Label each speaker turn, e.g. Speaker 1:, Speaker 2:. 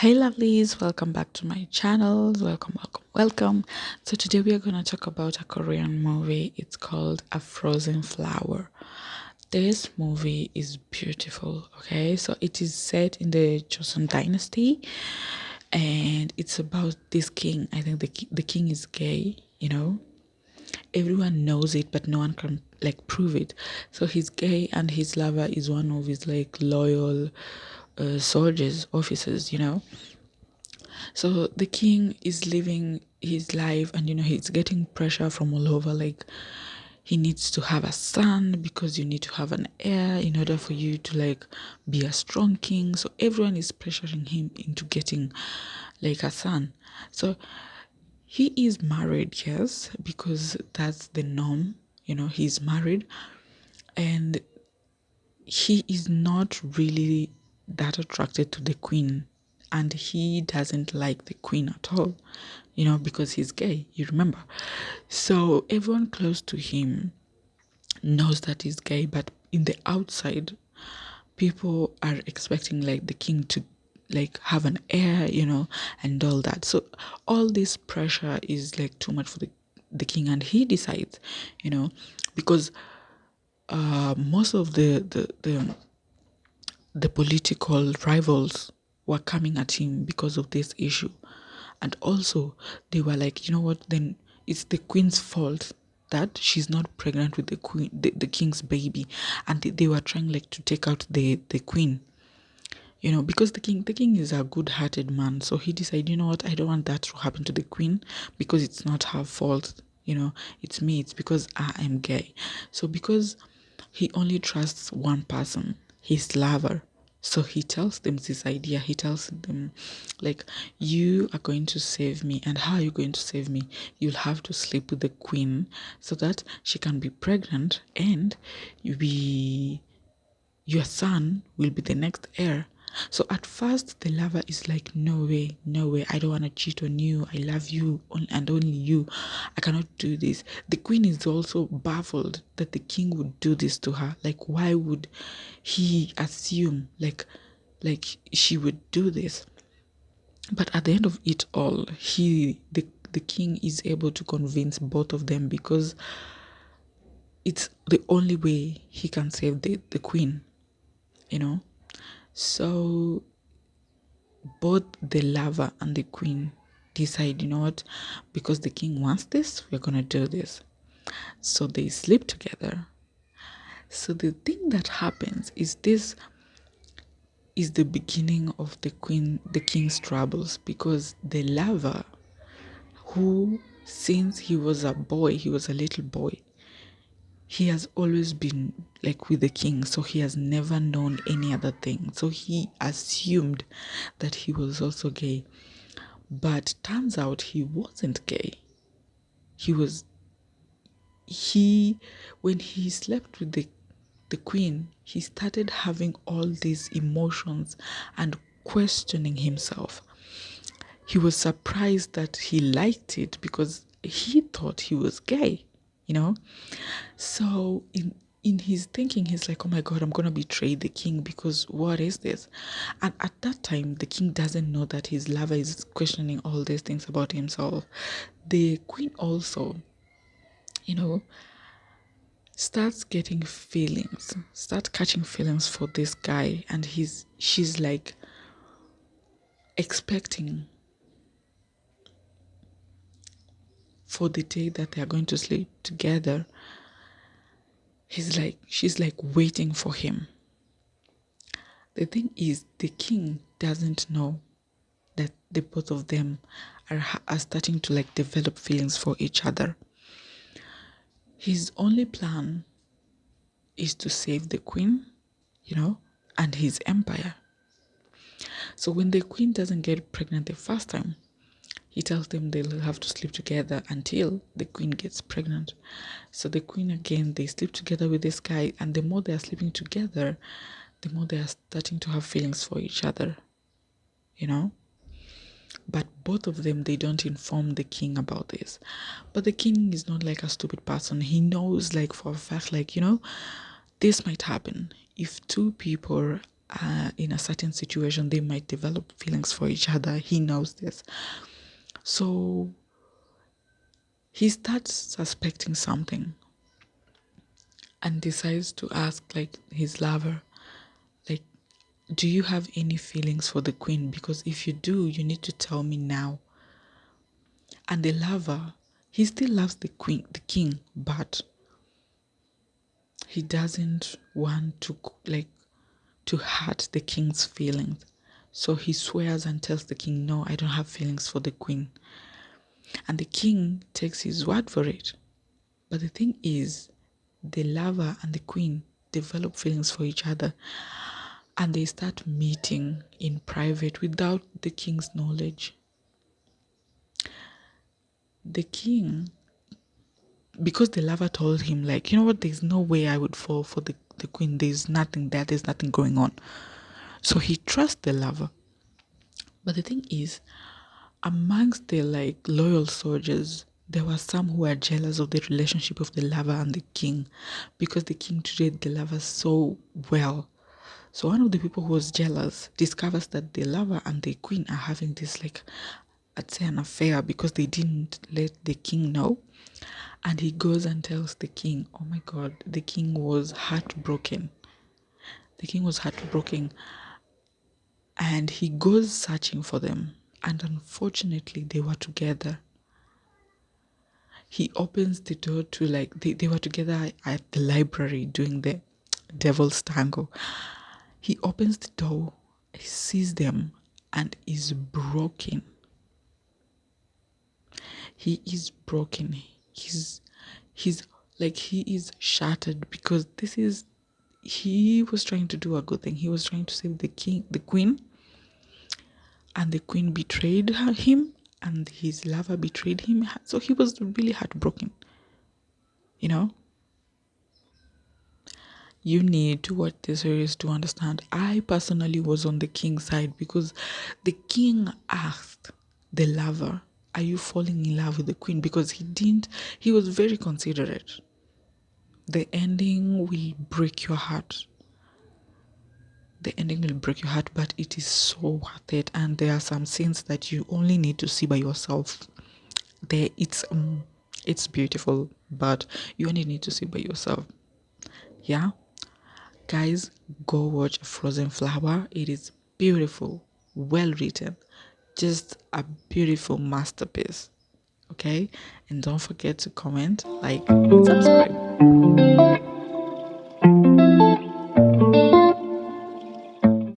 Speaker 1: Hey lovelies, welcome back to my channel. Welcome. So today we are going to talk about a Korean movie. It's called A Frozen Flower. This movie is beautiful, okay? So it is set in the Joseon dynasty and it's about this king. I think the king is gay, everyone knows it, but no one can like prove it. So he's gay and his lover is one of his like loyal soldiers, officers. So the king is living his life and he's getting pressure from all over, like he needs to have a son because you need to have an heir in order for you to like be a strong king. So everyone is pressuring him into getting like a son. So he is married, yes, because that's the norm. He's married and he is not really that attracted to the queen, and he doesn't like the queen at all, because he's gay, you remember. So everyone close to him knows that he's gay, but in the outside, people are expecting like the king to like have an heir, and all that. So all this pressure is like too much for the king, and he decides, because most of the political rivals were coming at him because of this issue. And also, they were like, you know what, then it's the queen's fault that she's not pregnant with the king's baby. And they were trying like to take out the queen, because the king is a good-hearted man. So he decided, you know what, I don't want that to happen to the queen because it's not her fault. It's me. It's because I am gay. So because he only trusts one person, his lover. So he tells them this idea. He tells them, like, you are going to save me. And how are you going to save me? You'll have to sleep with the queen so that she can be pregnant and your son will be the next heir. So at first, the lover is like, no way, no way. I don't want to cheat on you. I love you and only you. I cannot do this. The queen is also baffled that the king would do this to her. Like, why would he assume like she would do this? But at the end of it all, the king is able to convince both of them because it's the only way he can save the queen, you know. So both the lover and the queen decide, you know what, because the king wants this, we're gonna do this. So they sleep together. So the thing that happens is this is the beginning of the king's troubles, because the lover, who since he was a boy, he was a little boy, he has always been like with the king, so he has never known any other thing. So he assumed that he was also gay. But turns out he wasn't gay. He was he when he slept with the queen, he started having all these emotions and questioning himself. He was surprised that he liked it because he thought he was gay, you know? So in his thinking, he's like, oh my God, I'm going to betray the king because what is this? And at that time, the king doesn't know that his lover is questioning all these things about himself. The queen also, you know, starts catching feelings for this guy. And she's like expecting for the day that they are going to sleep together. She's like waiting for him. The thing is, the king doesn't know that the both of them are starting to like develop feelings for each other. His only plan is to save the queen, and his empire. So when the queen doesn't get pregnant the first time, he tells them they'll have to sleep together until the queen gets pregnant. So the queen, again, they sleep together with this guy, and the more they are sleeping together, the more they are starting to have feelings for each other, you know? But both of them, they don't inform the king about this. But the king is not like a stupid person. He knows, like, for a fact, like, this might happen. If two people in a certain situation, they might develop feelings for each other. He knows this. So he starts suspecting something and decides to ask like his lover, like, do you have any feelings for the queen? Because if you do, you need to tell me now. And the lover, he still loves the queen, the king, but he doesn't want to like to hurt the king's feelings. So he swears and tells the king, no, I don't have feelings for the queen. And the king takes his word for it. But the thing is, the lover and the queen develop feelings for each other, and they start meeting in private without the king's knowledge. The king, because the lover told him, like, you know what, there's no way I would fall for the queen. There's nothing there, there's nothing going on. So he trusts the lover. But the thing is, amongst the like loyal soldiers, there were some who were jealous of the relationship of the lover and the king, because the king treated the lover so well. So one of the people who was jealous discovers that the lover and the queen are having this, like, I'd say an affair, because they didn't let the king know. And he goes and tells the king. Oh my God, the king was heartbroken. The king was heartbroken. And he goes searching for them. And unfortunately, they were together. He opens the door to, like, they were together at the library doing the devil's tango. He opens the door, he sees them, and is broken. He is broken. He's like, he is shattered, because he was trying to do a good thing. He was trying to save the queen, and the queen betrayed him, and his lover betrayed him. So he was really heartbroken. You know, you need to watch the series to understand. I personally was on the king's side, because the king asked the lover, are you falling in love with the queen? Because he was very considerate. The ending will break your heart. The ending will break your heart, but it is so worth it. And there are some scenes that you only need to see by yourself. It's beautiful, but you only need to see by yourself. Yeah, guys, go watch Frozen Flower. It is beautiful, well written, just a beautiful masterpiece. Okay, and don't forget to comment, like, and subscribe.